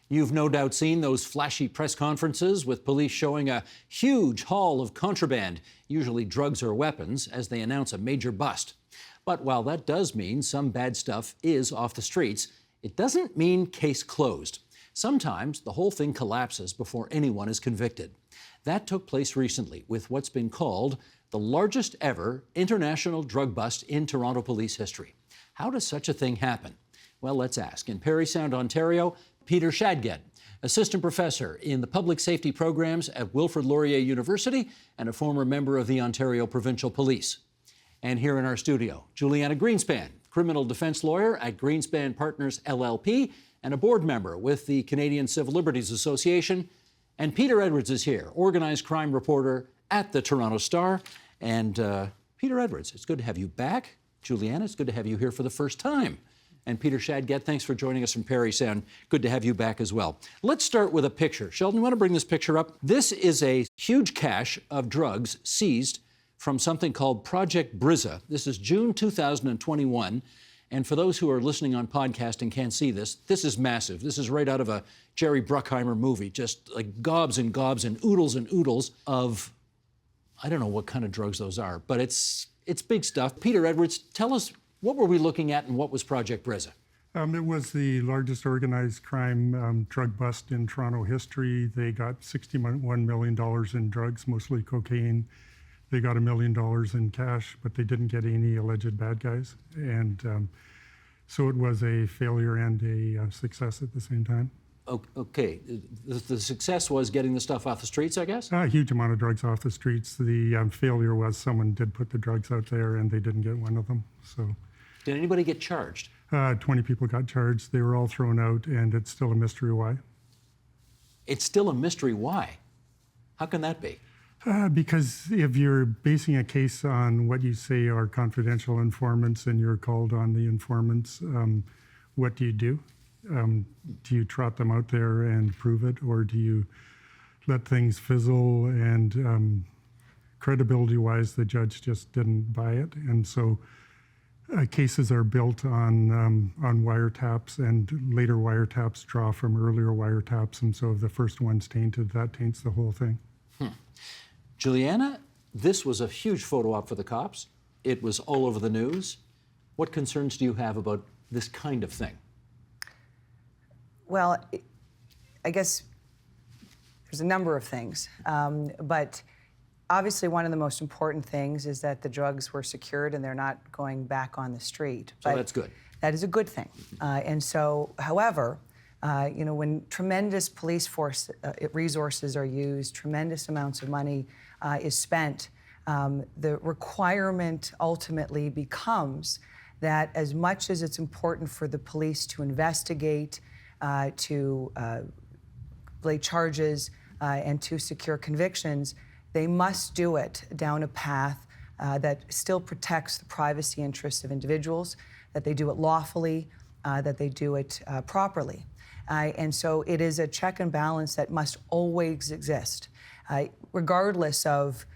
You've no doubt seen those flashy press conferences with police showing a huge haul of contraband, usually drugs or weapons, as they announce a major bust. But while that does mean some bad stuff is off the streets, it doesn't mean case closed. Sometimes the whole thing collapses before anyone is convicted. That took place recently with what's been called the largest ever international drug bust in Toronto police history. How does such a thing happen? Well, let's ask. In Parry Sound, Ontario, Peter Shadget, assistant professor in the public safety programs at Wilfrid Laurier University and a former member of the Ontario Provincial Police. And here in our studio, Juliana Greenspan, criminal defense lawyer at Greenspan Partners LLP and a board member with the Canadian Civil Liberties Association. And Peter Edwards is here, organized crime reporter at the Toronto Star. And Peter Edwards, it's good to have you back. Juliana, it's good to have you here for the first time. And Peter Shadget, thanks for joining us from Parry Sound. Good to have you back as well. Let's start with a picture. Sheldon, you want to bring this picture up? This is a huge cache of drugs seized from something called Project Brizza. This is June 2021. And for those who are listening on podcast and can't see this, this is massive. This is right out of a Jerry Bruckheimer movie, just like gobs and oodles of, I don't know what kind of drugs those are, but it's big stuff. Peter Edwards, tell us, what were we looking at and what was Project Brizza? It was the largest organized crime drug bust in Toronto history. They got $61 million in drugs, mostly cocaine. They got $1 million in cash, but they didn't get any alleged bad guys. And so it was a failure and a success at the same time. Okay, the success was getting the stuff off the streets, I guess? A huge amount of drugs off the streets. The failure was someone did put the drugs out there and they didn't get one of them. So, did anybody get charged? 20 people got charged. They were all thrown out, and it's still a mystery why. It's still a mystery why? How can that be? Because if you're basing a case on what you say are confidential informants and you're called on the informants, what do you do? Do you trot them out there and prove it, or do you let things fizzle? And credibility-wise, the judge just didn't buy it, and so cases are built on wiretaps, and later wiretaps draw from earlier wiretaps, and so if the first one's tainted, that taints the whole thing. Juliana, this was a huge photo op for the cops. It was all over the news. What concerns do you have about this kind of thing? Well, I guess there's a number of things, but obviously one of the most important things is that the drugs were secured and they're not going back on the street. So that's good. That is a good thing. And so, however, when tremendous police force resources are used, tremendous amounts of money is spent, the requirement ultimately becomes that as much as it's important for the police to investigate, to lay charges, and to secure convictions, they must do it down a path that still protects the privacy interests of individuals, that they do it lawfully, that they do it properly. And so it is a check and balance that must always exist, regardless of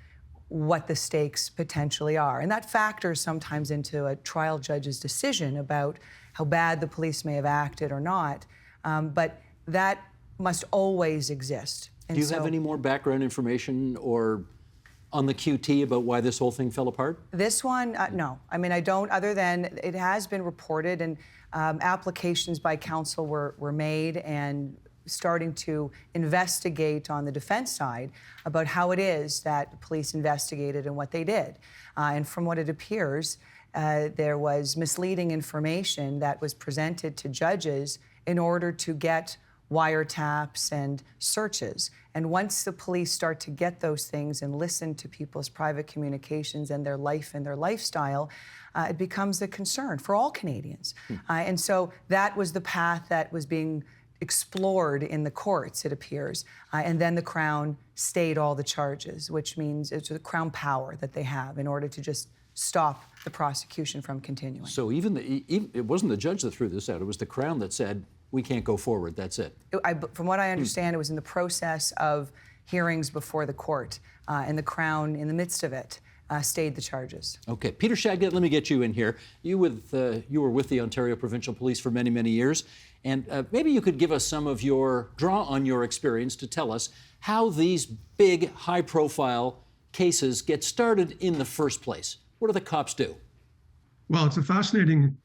what the stakes potentially are. And that factors sometimes into a trial judge's decision about how bad the police may have acted or not, but that must always exist. And do you have any more background information or on the QT about why this whole thing fell apart? This one, no. I mean, I don't, other than it has been reported, and applications by counsel were made and starting to investigate on the defense side about how it is that the police investigated and what they did. And from what it appears, there was misleading information that was presented to judges in order to get wiretaps and searches. And once the police start to get those things and listen to people's private communications and their life and their lifestyle, it becomes a concern for all Canadians. And so that was the path that was being explored in the courts, it appears. And then the Crown stayed all the charges, which means it's the Crown power that they have in order to just stop the prosecution from continuing. So even it wasn't the judge that threw this out, it was the Crown that said, we can't go forward, that's it. From what I understand, it was in the process of hearings before the court, and the Crown, in the midst of it, stayed the charges. Okay, Peter Shadget, let me get you in here. You were with the Ontario Provincial Police for many, many years, And maybe you could give us draw on your experience to tell us how these big, high-profile cases get started in the first place. What do the cops do? Well, it's a fascinating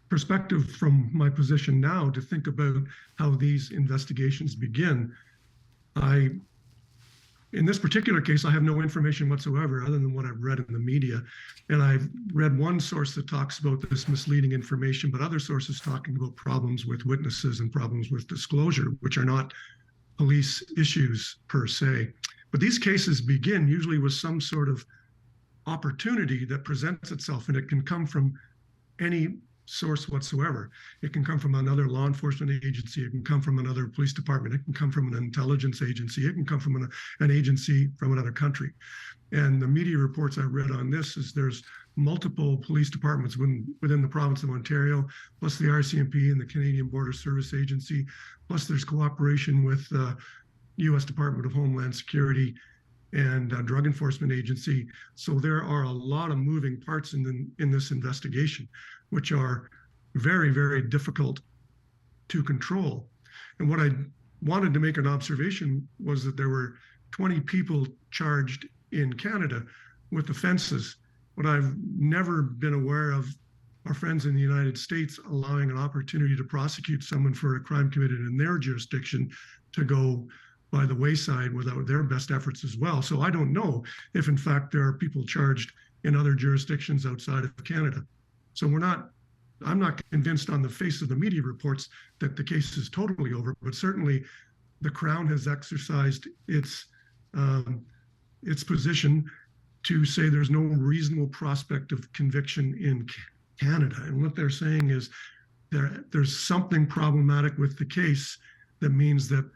perspective from my position now to think about how these investigations begin. In this particular case, I have no information whatsoever other than what I've read in the media. And I've read one source that talks about this misleading information, but other sources talking about problems with witnesses and problems with disclosure, which are not police issues per se. But these cases begin usually with some sort of opportunity that presents itself, and it can come from any source whatsoever. It can come from another law enforcement agency. It can come from another police department. It can come from an intelligence agency. It can come from an agency from another country. And the media reports I read on this is there's multiple police departments within the province of Ontario, plus the RCMP and the Canadian Border Service Agency, plus there's cooperation with the U.S. Department of Homeland Security and Drug Enforcement Agency. So there are a lot of moving parts in this investigation, which are very, very difficult to control. And what I wanted to make an observation was that there were 20 people charged in Canada with offenses. What I've never been aware of our friends in the United States allowing an opportunity to prosecute someone for a crime committed in their jurisdiction to go by the wayside without their best efforts as well. So I don't know if in fact there are people charged in other jurisdictions outside of Canada. So I'm not convinced on the face of the media reports that the case is totally over, but certainly the Crown has exercised its position to say there's no reasonable prospect of conviction in Canada. And what they're saying is there's something problematic with the case that means that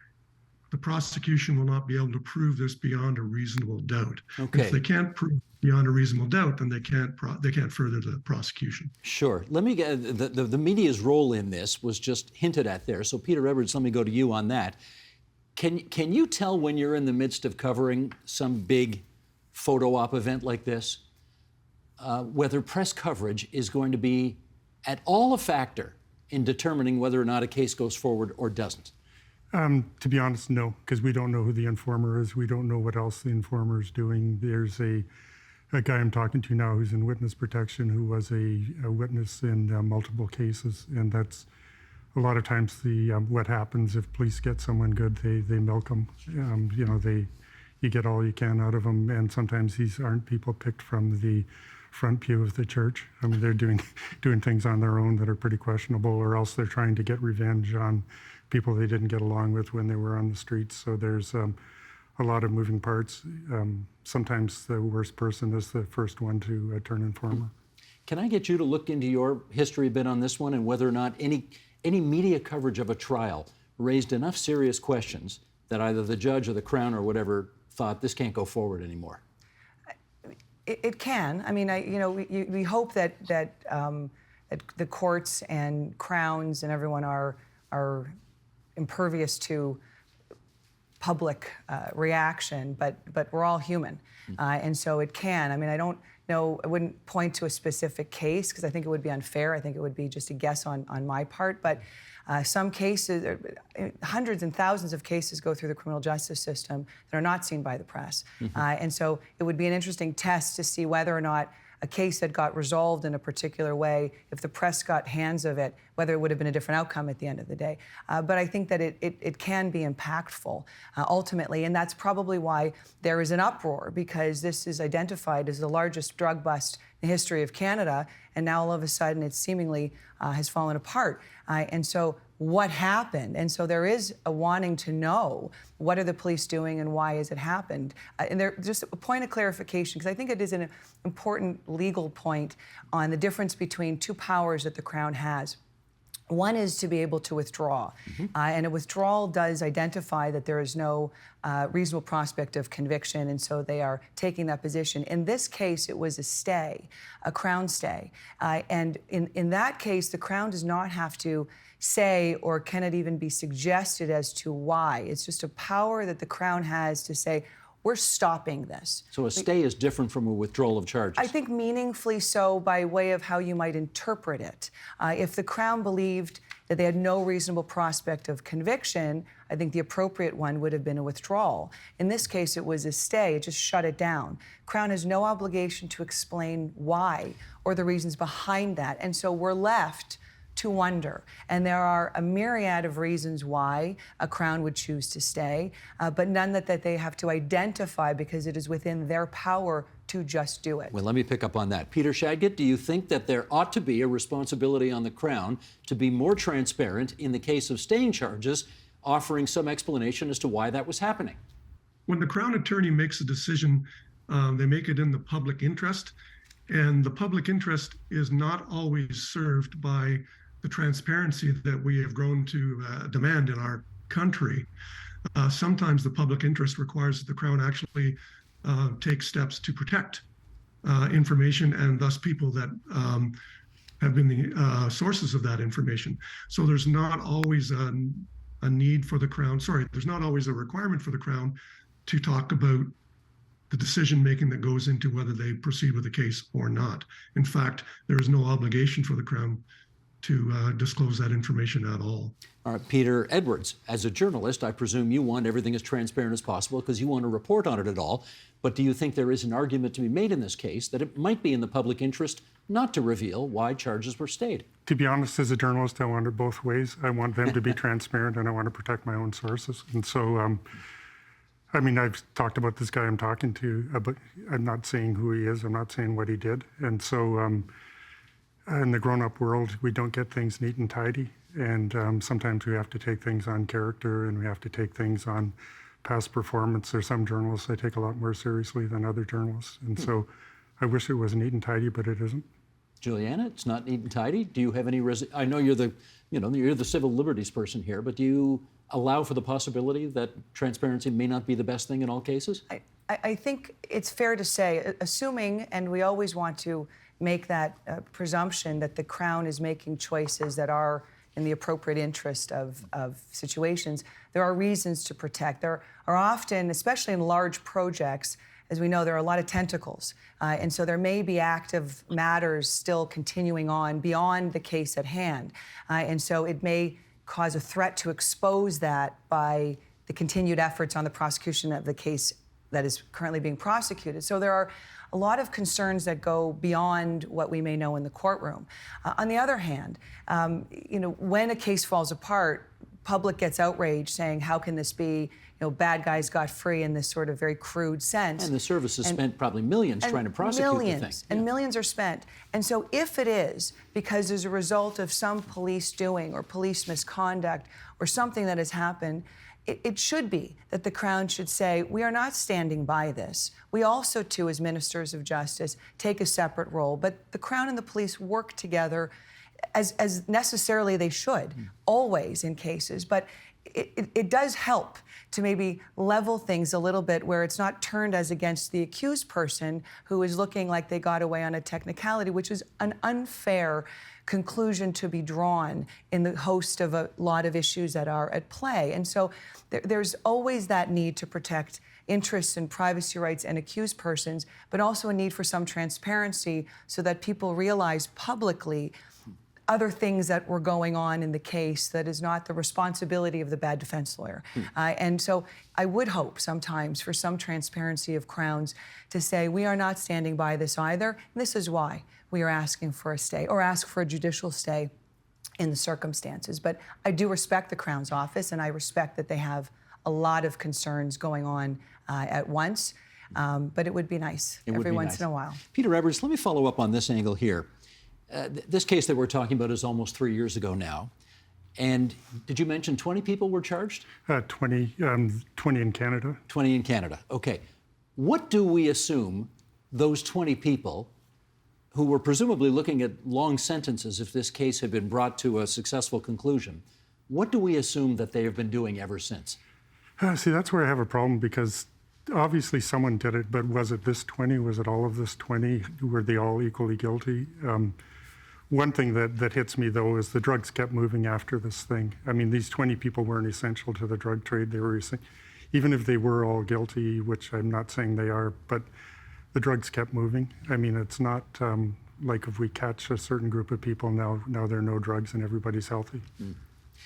the prosecution will not be able to prove this beyond a reasonable doubt. Okay. If they can't prove beyond a reasonable doubt, then they can't further the prosecution. Sure. Let me get the media's role in this was just hinted at there. So Peter Edwards, let me go to you on that. Can you tell when you're in the midst of covering some big photo op event like this, whether press coverage is going to be at all a factor in determining whether or not a case goes forward or doesn't? To be honest, no, because we don't know who the informer is. We don't know what else the informer is doing. There's a guy I'm talking to now who's in witness protection who was a witness in multiple cases, and that's a lot of times what happens if police get someone good, they milk them. You get all you can out of them, and sometimes these aren't people picked from the front pew of the church. I mean, they're doing things on their own that are pretty questionable, or else they're trying to get revenge on people they didn't get along with when they were on the streets. So there's a lot of moving parts. Sometimes the worst person is the first one to turn informer. Can I get you to look into your history a bit on this one and whether or not any media coverage of a trial raised enough serious questions that either the judge or the Crown or whatever thought this can't go forward anymore? It can. I mean, we hope that the courts and crowns and everyone are impervious to public reaction, but we're all human, and so it can. I mean, I don't know. I wouldn't point to a specific case because I think it would be unfair. I think it would be just a guess on my part, but. Some cases, hundreds and thousands of cases go through the criminal justice system that are not seen by the press. And so it would be an interesting test to see whether or not a case that got resolved in a particular way, if the press got hands of it, whether it would have been a different outcome at the end of the day. But I think that it can be impactful ultimately, and that's probably why there is an uproar, because this is identified as the largest drug bust in the history of Canada, and now all of a sudden it seemingly has fallen apart. And so what happened? And so there is a wanting to know what are the police doing and why has it happened? And just a point of clarification, because I think it is an important legal point on the difference between two powers that the Crown has. One is to be able to withdraw, and a withdrawal does identify that there is no reasonable prospect of conviction, and so they are taking that position. In this case, it was a stay, a Crown stay, and in that case, the Crown does not have to say, or can it even be suggested as to why. It's just a power that the Crown has to say, we're stopping this. So a stay is different from a withdrawal of charges? I think meaningfully so by way of how you might interpret it. If the Crown believed that they had no reasonable prospect of conviction, I think the appropriate one would have been a withdrawal. In this case, it was a stay. It just shut it down. Crown has no obligation to explain why or the reasons behind that. And so we're left to wonder. And there are a myriad of reasons why a Crown would choose to stay, but none that they have to identify because it is within their power to just do it. Well, let me pick up on that. Peter Shadgett, do you think that there ought to be a responsibility on the Crown to be more transparent in the case of staying charges, offering some explanation as to why that was happening? When the Crown Attorney makes a decision, they make it in the public interest, and the public interest is not always served by the transparency that we have grown to demand in our country. Sometimes the public interest requires that the Crown actually take steps to protect information and thus people that have been the sources of that information. So there's not always a need for the Crown, there's not always a requirement for the Crown to talk about the decision making that goes into whether they proceed with the case or not. In fact, there is no obligation for the Crown to disclose that information at all. All right, Peter Edwards, as a journalist, I presume you want everything as transparent as possible because you want to report on it at all. But do you think there is an argument to be made in this case that it might be in the public interest not to reveal why charges were stayed? To be honest, as a journalist, I want it both ways. I want them to be transparent, and I want to protect my own sources. And so, I mean, I've talked about this guy I'm talking to, but I'm not saying who he is. I'm not saying what he did. And so, in the grown-up world, we don't get things neat and tidy. And sometimes we have to take things on character, and we have to take things on past performance. There's some journalists I take a lot more seriously than other journalists. And so I wish it was neat and tidy, but it isn't. Juliana, it's not neat and tidy. Do you have any I know you're the civil liberties person here, but do you allow for the possibility that transparency may not be the best thing in all cases? I think it's fair to say, assuming, and we always want to make that presumption that the Crown is making choices that are in the appropriate interest of situations, there are reasons to protect. There are often, especially in large projects, as we know, there are a lot of tentacles. And so there may be active matters still continuing on beyond the case at hand. And so it may cause a threat to expose that by the continued efforts on the prosecution of the case that is currently being prosecuted. So there are a lot of concerns that go beyond what we may know in the courtroom. On the other hand, when a case falls apart, public gets outraged saying, how can this be? Bad guys got free in this sort of very crude sense. And the service has spent probably millions trying to prosecute the thing. And millions are spent. And so if it is because as a result of some police doing or police misconduct or something that has happened, it should be that the Crown should say, we are not standing by this. We also, too, as ministers of justice, take a separate role. But the Crown and the police work together as necessarily they should, always in cases. But it does help to maybe level things a little bit where it's not turned as against the accused person who is looking like they got away on a technicality, which is an unfair conclusion to be drawn in the host of a lot of issues that are at play. And so there's always that need to protect interests and privacy rights and accused persons, but also a need for some transparency so that people realize publicly other things that were going on in the case that is not the responsibility of the bad defense lawyer. And so I would hope sometimes for some transparency of Crowns to say, we are not standing by this either, and this is why we are asking for a stay or ask for a judicial stay in the circumstances. But I do respect the Crown's office, and I respect that they have a lot of concerns going on at once, but it would be nice every once in a while. Peter Edwards, let me follow up on this angle here. This case that we're talking about is almost 3 years ago now. And did you mention 20 people were charged? 20 in Canada. 20 in Canada. Okay. What do we assume those 20 people who were presumably looking at long sentences if this case had been brought to a successful conclusion, what do we assume that they have been doing ever since? See, that's where I have a problem because obviously someone did it, but was it this 20? Was it all of this 20? Were they all equally guilty? One thing that hits me, though, is the drugs kept moving after this thing. I mean, these 20 people weren't essential to the drug trade. They were, even if they were all guilty, which I'm not saying they are, but the drugs kept moving. I mean, it's not like if we catch a certain group of people, now there are no drugs and everybody's healthy.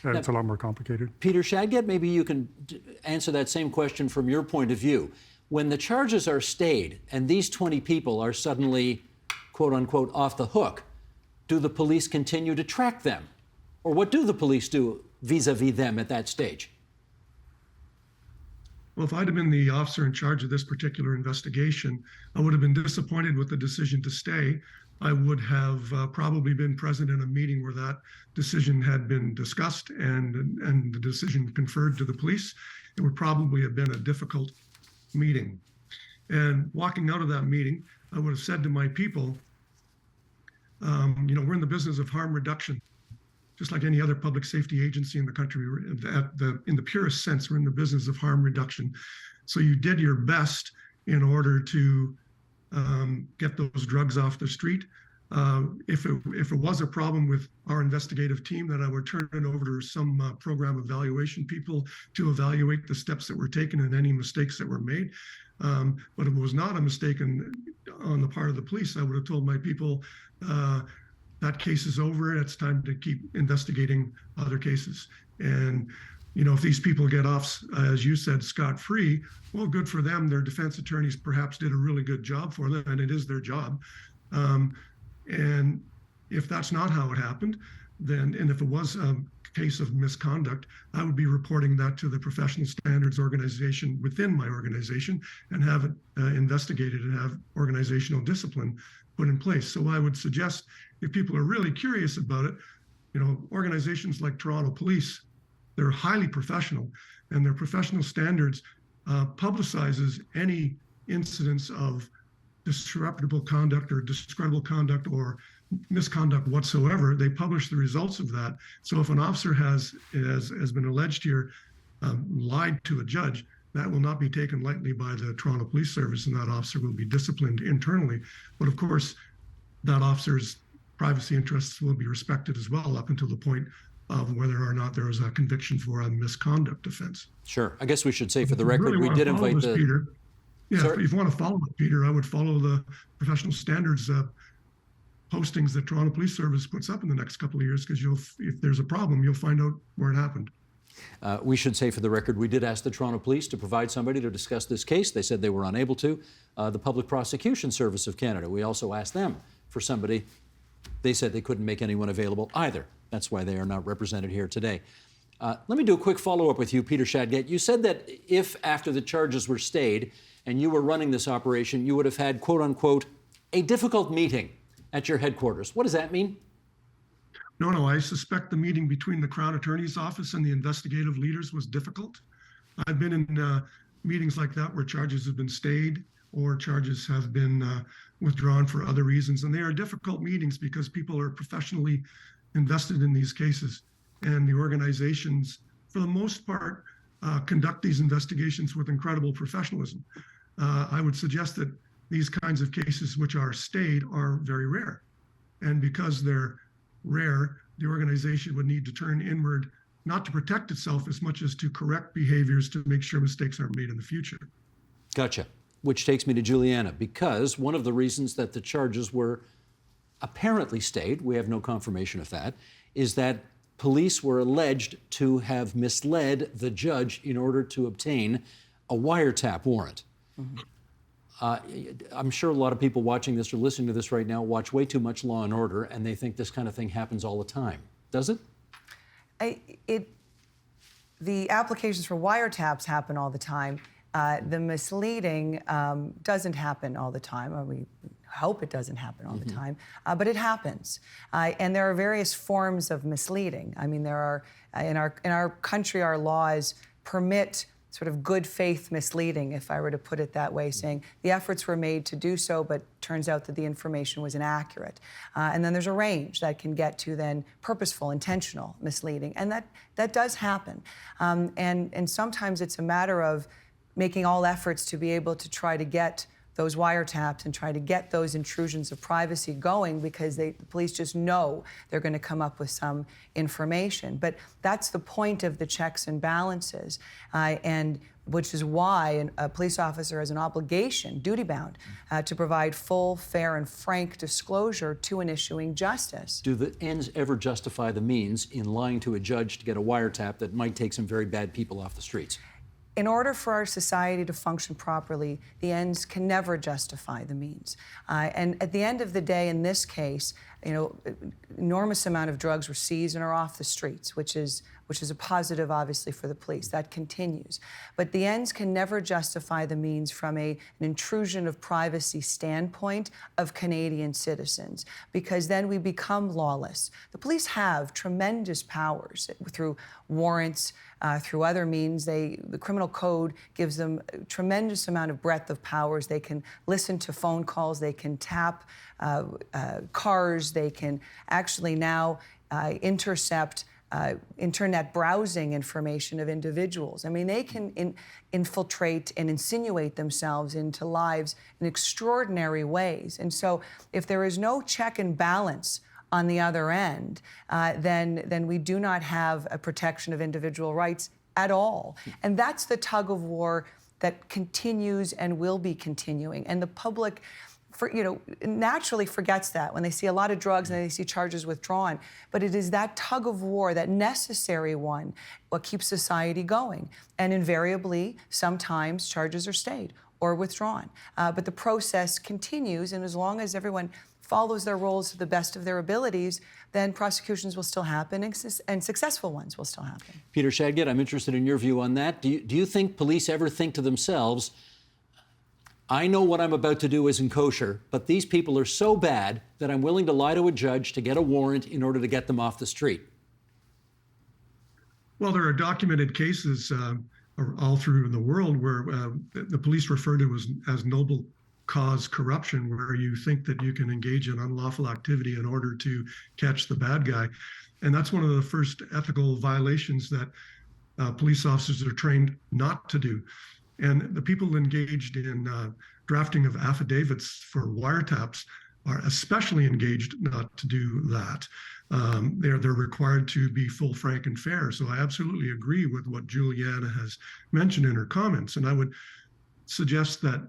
It's a lot more complicated. Peter Shadgett, maybe you can answer that same question from your point of view. When the charges are stayed and these 20 people are suddenly, quote unquote, off the hook, do the police continue to track them? Or what do the police do vis-a-vis them at that stage? Well, if I'd have been the officer in charge of this particular investigation, I would have been disappointed with the decision to stay. I would have probably been present in a meeting where that decision had been discussed and the decision conferred to the police. It would probably have been a difficult meeting. And walking out of that meeting, I would have said to my people, we're in the business of harm reduction. Just like any other public safety agency in the country, in the purest sense, we're in the business of harm reduction. So you did your best in order to get those drugs off the street. If it was a problem with our investigative team, then I would turn it over to some program evaluation people to evaluate the steps that were taken and any mistakes that were made. But if it was not a mistake on the part of the police, I would have told my people, that case is over. It's time to keep investigating other cases. And, if these people get off, as you said, scot-free, well, good for them. Their defense attorneys perhaps did a really good job for them, and it is their job. And if that's not how it happened, and if it was a case of misconduct, I would be reporting that to the professional standards organization within my organization and have it investigated and have organizational discipline put in place. So I would suggest, if people are really curious about it, organizations like Toronto Police, they're highly professional, and their professional standards publicizes any incidents of disreputable conduct or discreditable conduct or misconduct whatsoever. They publish the results of that. So if an officer has been alleged here, lied to a judge, that will not be taken lightly by the Toronto Police Service, and that officer will be disciplined internally. But of course, that officer's privacy interests will be respected as well, up until the point of whether or not there is a conviction for a misconduct offense. Sure. I guess we should say for the record, really we did invite this, Peter. Yeah, Sorry? if you want to follow it, Peter, I would follow the professional standards postings that Toronto Police Service puts up in the next couple of years, because if there's a problem, you'll find out where it happened. We should say for the record, we did ask the Toronto Police to provide somebody to discuss this case. They said they were unable to. The Public Prosecution Service of Canada, we also asked them for somebody. They said they couldn't make anyone available either. That's why they are not represented here today. Let me do a quick follow-up with you, Peter Shadgett. You said that if after the charges were stayed and you were running this operation, you would have had, quote unquote, a difficult meeting at your headquarters. What does that mean? No, I suspect the meeting between the Crown Attorney's Office and the investigative leaders was difficult. I've been in meetings like that where charges have been stayed or charges have been withdrawn for other reasons. And they are difficult meetings because people are professionally invested in these cases. And the organizations, for the most part, conduct these investigations with incredible professionalism. I would suggest that these kinds of cases which are stayed are very rare. And because they're rare, the organization would need to turn inward, not to protect itself as much as to correct behaviors to make sure mistakes aren't made in the future. Gotcha. Which takes me to Juliana, because one of the reasons that the charges were apparently stayed, we have no confirmation of that, is that police were alleged to have misled the judge in order to obtain a wiretap warrant. I'm sure a lot of people watching this or listening to this right now watch way too much Law and Order, and they think this kind of thing happens all the time. Does it? The applications for wiretaps happen all the time. The misleading doesn't happen all the time, or we hope it doesn't happen all the time, but it happens. And there are various forms of misleading. I mean, there are, in our country, our laws permit sort of good faith misleading, if I were to put it that way, saying the efforts were made to do so, but turns out that the information was inaccurate. And then there's a range that can get to then purposeful, intentional misleading. And that does happen. And sometimes it's a matter of making all efforts to be able to try to get those wiretaps and try to get those intrusions of privacy going because the police just know they're going to come up with some information. But that's the point of the checks and balances, and which is why a police officer has an obligation, duty-bound, to provide full, fair, and frank disclosure to an issuing justice. Do the ends ever justify the means in lying to a judge to get a wiretap that might take some very bad people off the streets? In order for our society to function properly, the ends can never justify the means. And at the end of the day, in this case, enormous amount of drugs were seized and are off the streets, which is a positive, obviously, for the police. That continues. But the ends can never justify the means from an intrusion of privacy standpoint of Canadian citizens, because then we become lawless. The police have tremendous powers through warrants, through other means. The criminal code gives them a tremendous amount of breadth of powers. They can listen to phone calls, they can tap cars, they can actually now intercept internet browsing information of individuals. I mean, they can infiltrate and insinuate themselves into lives in extraordinary ways. And so if there is no check and balance on the other end, then we do not have a protection of individual rights at all. And that's the tug of war that continues and will be continuing. And the public, naturally forgets that when they see a lot of drugs and they see charges withdrawn. But it is that tug of war, that necessary one, what keeps society going. And invariably, sometimes charges are stayed or withdrawn. But the process continues, and as long as everyone follows their roles to the best of their abilities, then prosecutions will still happen and successful ones will still happen. Peter Shadgett, I'm interested in your view on that. Do you think police ever think to themselves, I know what I'm about to do isn't kosher, but these people are so bad that I'm willing to lie to a judge to get a warrant in order to get them off the street? Well, there are documented cases all through the world where the police refer to as noble cause corruption, where you think that you can engage in unlawful activity in order to catch the bad guy. And that's one of the first ethical violations that police officers are trained not to do. And the people engaged in drafting of affidavits for wiretaps are especially engaged not to do that. They're required to be full, frank, and fair. So I absolutely agree with what Juliana has mentioned in her comments. And I would suggest that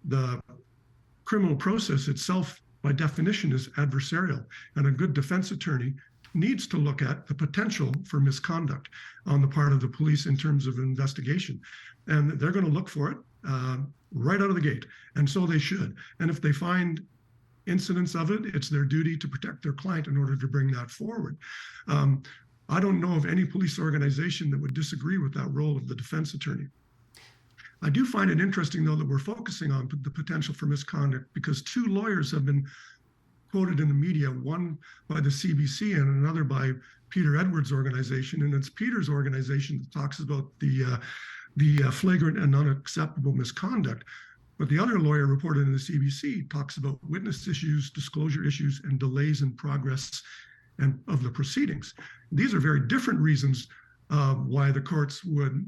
the criminal process itself, by definition, is adversarial. And a good defense attorney needs to look at the potential for misconduct on the part of the police in terms of investigation. And they're going to look for it right out of the gate. And so they should. And if they find incidents of it, it's their duty to protect their client in order to bring that forward. I don't know of any police organization that would disagree with that role of the defense attorney. I do find it interesting, though, that we're focusing on the potential for misconduct because two lawyers have been quoted in the media, one by the CBC and another by Peter Edwards' organization. And it's Peter's organization that talks about the flagrant and unacceptable misconduct. But the other lawyer reported in the CBC talks about witness issues, disclosure issues, and delays in progress and of the proceedings. These are very different reasons why the courts would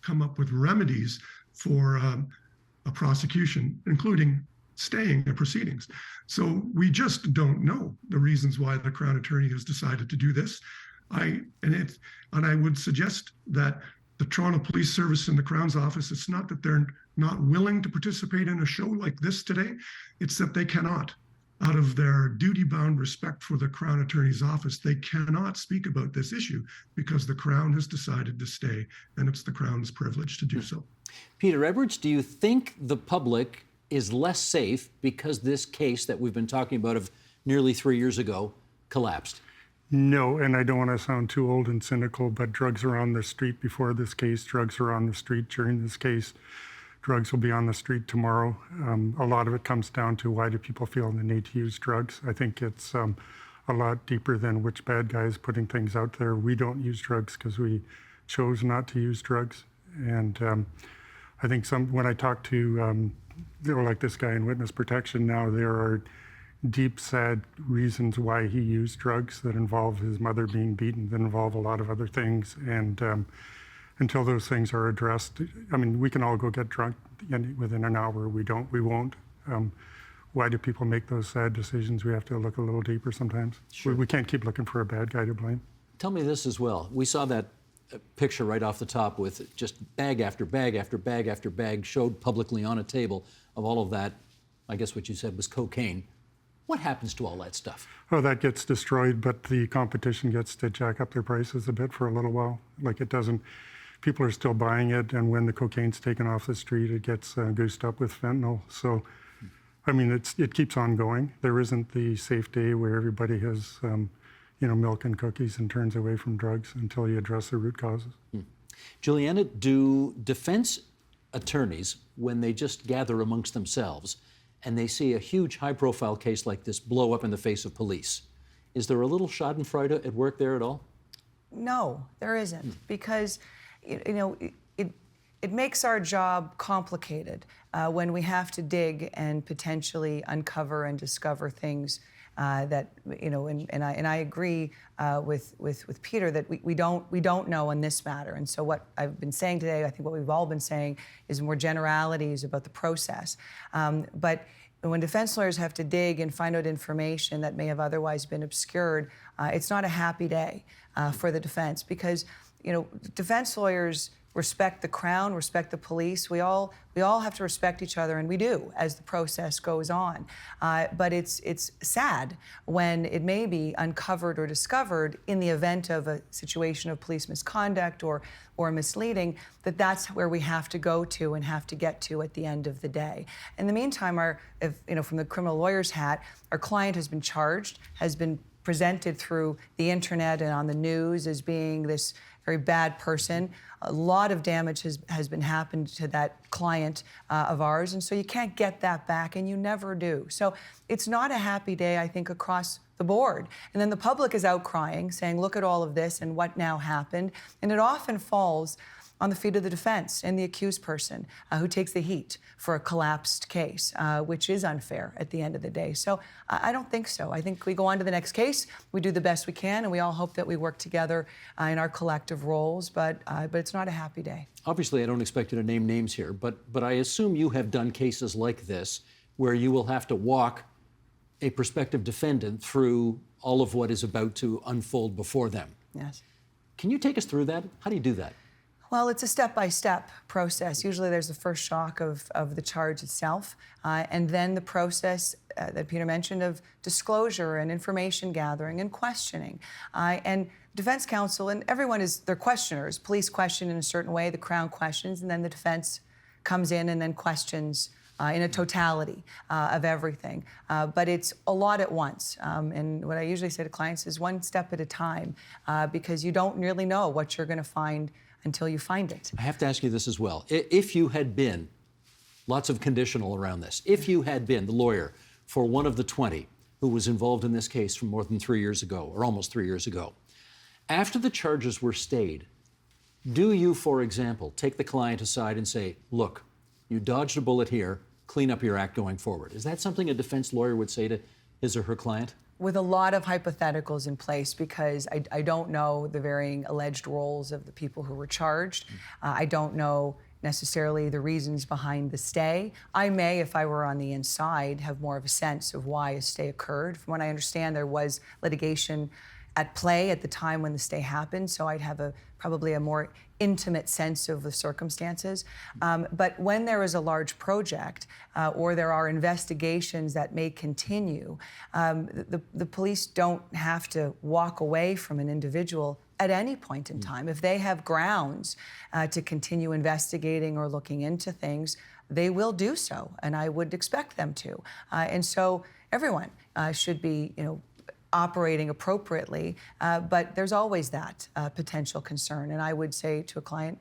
come up with remedies for a prosecution, including staying the proceedings. So we just don't know the reasons why the Crown Attorney has decided to do this. I would suggest that the Toronto Police Service and the Crown's office, it's not that they're not willing to participate in a show like this today, it's that they cannot. Out of their duty-bound respect for the Crown Attorney's office, they cannot speak about this issue because the Crown has decided to stay, and it's the Crown's privilege to do so. Peter Edwards, do you think the public is less safe because this case that we've been talking about of nearly 3 years ago collapsed? No, and I don't want to sound too old and cynical, but drugs are on the street before this case. Drugs are on the street during this case. Drugs will be on the street tomorrow. A lot of it comes down to why do people feel the need to use drugs. I think it's a lot deeper than which bad guy is putting things out there. We don't use drugs because we chose not to use drugs. And I think when I talk to, like this guy in witness protection now, there are deep, sad reasons why he used drugs that involve his mother being beaten, that involve a lot of other things. And until those things are addressed. I mean, we can all go get drunk within an hour. We won't. Why do people make those sad decisions? We have to look a little deeper sometimes. Sure. We can't keep looking for a bad guy to blame. Tell me this as well. We saw that picture right off the top with just bag after bag after bag after bag showed publicly on a table of all of that. I guess what you said was cocaine. What happens to all that stuff? Oh, that gets destroyed, but the competition gets to jack up their prices a bit for a little while. Like it doesn't, people are still buying it, and when the cocaine's taken off the street, it gets goosed up with fentanyl. So, I mean, it keeps on going. There isn't the safe day where everybody has, milk and cookies and turns away from drugs until you address the root causes. Juliana, do defense attorneys, when they just gather amongst themselves and they see a huge high-profile case like this blow up in the face of police, is there a little schadenfreude at work there at all? No, there isn't, because it makes our job complicated when we have to dig and potentially uncover and discover things that and I agree with Peter that we don't know on this matter. And so what I've been saying today, I think what we've all been saying, is more generalities about the process. But when defense lawyers have to dig and find out information that may have otherwise been obscured, it's not a happy day for the defense, because defense lawyers respect the Crown, respect the police. We all have to respect each other, and we do as the process goes on. But it's sad when it may be uncovered or discovered in the event of a situation of police misconduct or misleading, that's where we have to go to and have to get to at the end of the day. In the meantime, from the criminal lawyer's hat, our client has been charged, has been presented through the internet and on the news as being this very bad person. A lot of damage has been happened to that client of ours, and so you can't get that back, and you never do. So it's not a happy day, I think, across the board. And then the public is outcrying, saying, look at all of this and what now happened. And it often falls on the feet of the defense and the accused person who takes the heat for a collapsed case, which is unfair at the end of the day. So I don't think so. I think we go on to the next case, we do the best we can, and we all hope that we work together in our collective roles, but it's not a happy day. Obviously, I don't expect you to name names here, but I assume you have done cases like this where you will have to walk a prospective defendant through all of what is about to unfold before them. Yes. Can you take us through that? How do you do that? Well, it's a step-by-step process. Usually there's the first shock of the charge itself, and then the process that Peter mentioned of disclosure and information gathering and questioning. And defense counsel, and everyone they're questioners. Police question in a certain way, the Crown questions, and then the defense comes in and then questions in a totality of everything. But it's a lot at once. And what I usually say to clients is one step at a time, because you don't really know what you're going to find until you find it. I have to ask you this as well. If you had been, lots of conditional around this, if you had been the lawyer for one of the 20 who was involved in this case from more than 3 years ago, or almost 3 years ago, after the charges were stayed, do you, for example, take the client aside and say, look, you dodged a bullet here, clean up your act going forward? Is that something a defense lawyer would say to his or her client? With a lot of hypotheticals in place, because I don't know the varying alleged roles of the people who were charged. I don't know necessarily the reasons behind the stay. I may, if I were on the inside, have more of a sense of why a stay occurred. From what I understand, there was litigation at play at the time when the stay happened, so I'd have probably a more intimate sense of the circumstances. But when there is a large project or there are investigations that may continue, the police don't have to walk away from an individual at any point in time. If they have grounds to continue investigating or looking into things, they will do so, and I would expect them to. And so everyone should be, operating appropriately, but there's always that potential concern. And I would say to a client,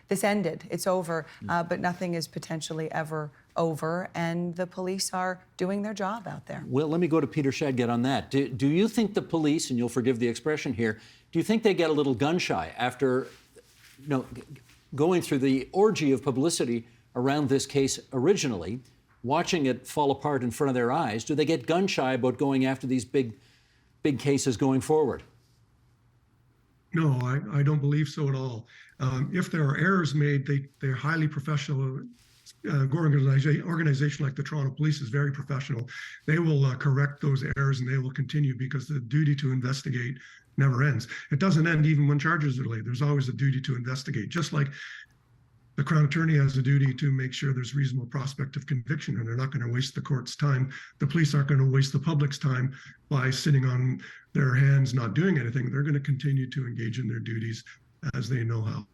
this ended, it's over, but nothing is potentially ever over, and the police are doing their job out there. Well, let me go to Peter Shadget on that. Do you think the police, and you'll forgive the expression here, do you think they get a little gun shy after going through the orgy of publicity around this case originally, watching it fall apart in front of their eyes? Do they get gun shy about going after these big cases going forward? No, I don't believe so at all. If there are errors made, they're highly professional. Organization like the Toronto Police is very professional. They will correct those errors and they will continue because the duty to investigate never ends. It doesn't end even when charges are laid. There's always a duty to investigate, just like the Crown Attorney has a duty to make sure there's reasonable prospect of conviction, and they're not going to waste the court's time. The police aren't going to waste the public's time by sitting on their hands not doing anything. They're going to continue to engage in their duties as they know how.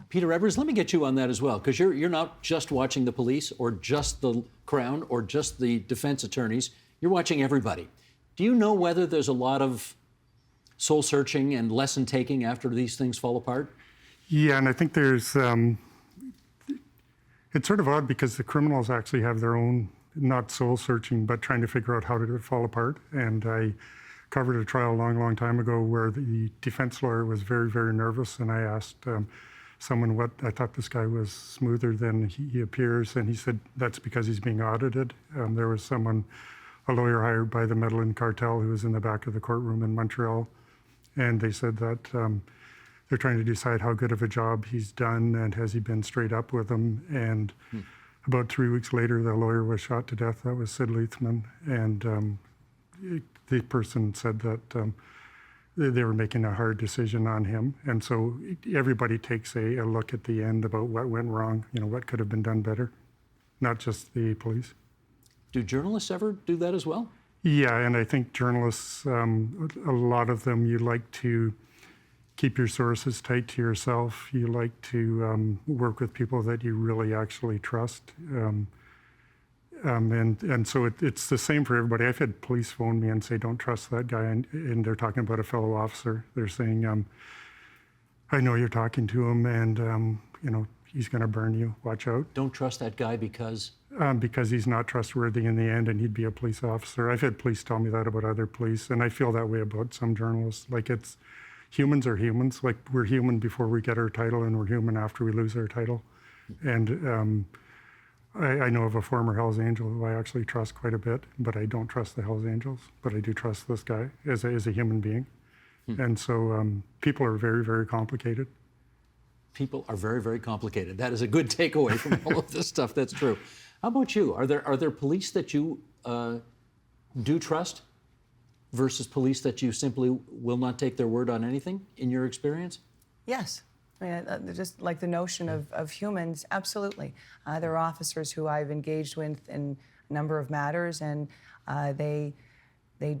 Peter Edwards, let me get you on that as well, because you're not just watching the police or just the Crown or just the defense attorneys. You're watching everybody. Do you know whether there's a lot of soul searching and lesson taking after these things fall apart? Yeah, and I think there's, it's sort of odd because the criminals actually have their own, not soul searching, but trying to figure out how did it fall apart. And I covered a trial a long, long time ago where the defense lawyer was very, very nervous. And I asked someone what, I thought this guy was smoother than he appears. And he said, that's because he's being audited. There was someone, a lawyer hired by the Medellin cartel who was in the back of the courtroom in Montreal. And they said that they're trying to decide how good of a job he's done and has he been straight up with them. And about 3 weeks later, the lawyer was shot to death. That was Sid Leithman. And the person said that they were making a hard decision on him. And so everybody takes a look at the end about what went wrong, you know, what could have been done better, not just the police. Do journalists ever do that as well? Yeah, and I think journalists, a lot of them, you like to keep your sources tight to yourself. You like to work with people that you really actually trust. And so it's the same for everybody. I've had police phone me and say, don't trust that guy. And they're talking about a fellow officer. They're saying, I know you're talking to him and, you know, he's going to burn you. Watch out. Don't trust that guy because? Because he's not trustworthy in the end and he'd be a police officer. I've had police tell me that about other police. And I feel that way about some journalists. Like humans are humans. Like we're human before we get our title and we're human after we lose our title. And I know of a former Hells Angel who I actually trust quite a bit, but I don't trust the Hells Angels, but I do trust this guy as a human being. And so people are very, very complicated. People are very, very complicated. That is a good takeaway from all of this stuff. That's true. How about you? Are there police that you do trust versus police that you simply will not take their word on anything in your experience? Yes. I mean, just like the notion of humans, absolutely. There are officers who I've engaged with in a number of matters, and they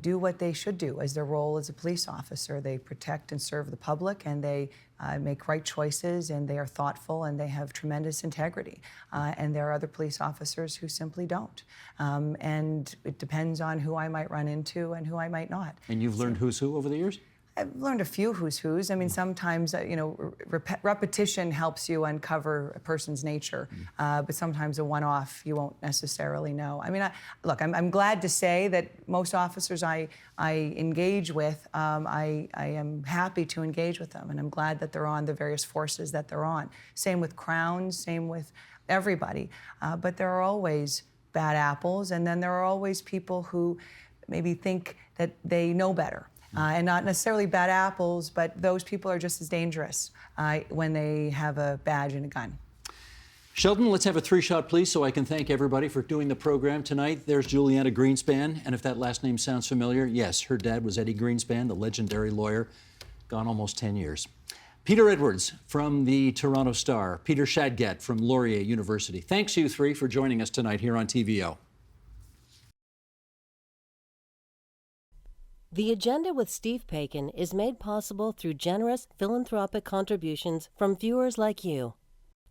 do what they should do as their role as a police officer. They protect and serve the public, and they make right choices, and they are thoughtful, and they have tremendous integrity. And there are other police officers who simply don't. And it depends on who I might run into and who I might not. And you've learned who's who over the years? I've learned a few who's who's. I mean, sometimes, you know, repetition helps you uncover a person's nature, but sometimes a one-off you won't necessarily know. I mean, look, I'm glad to say that most officers I engage with, I am happy to engage with them, and I'm glad that they're on the various forces that they're on. Same with Crowns, same with everybody. But there are always bad apples, and then there are always people who maybe think that they know better. And not necessarily bad apples, but those people are just as dangerous when they have a badge and a gun. Sheldon, let's have a three-shot, please, so I can thank everybody for doing the program tonight. There's Juliana Greenspan, and if that last name sounds familiar, yes, her dad was Eddie Greenspan, the legendary lawyer, gone almost 10 years. Peter Edwards from the Toronto Star, Peter Shadget from Laurier University. Thanks, you three, for joining us tonight here on TVO. The Agenda with Steve Paikin is made possible through generous philanthropic contributions from viewers like you.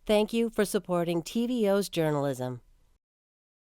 Thank you for supporting TVO's journalism.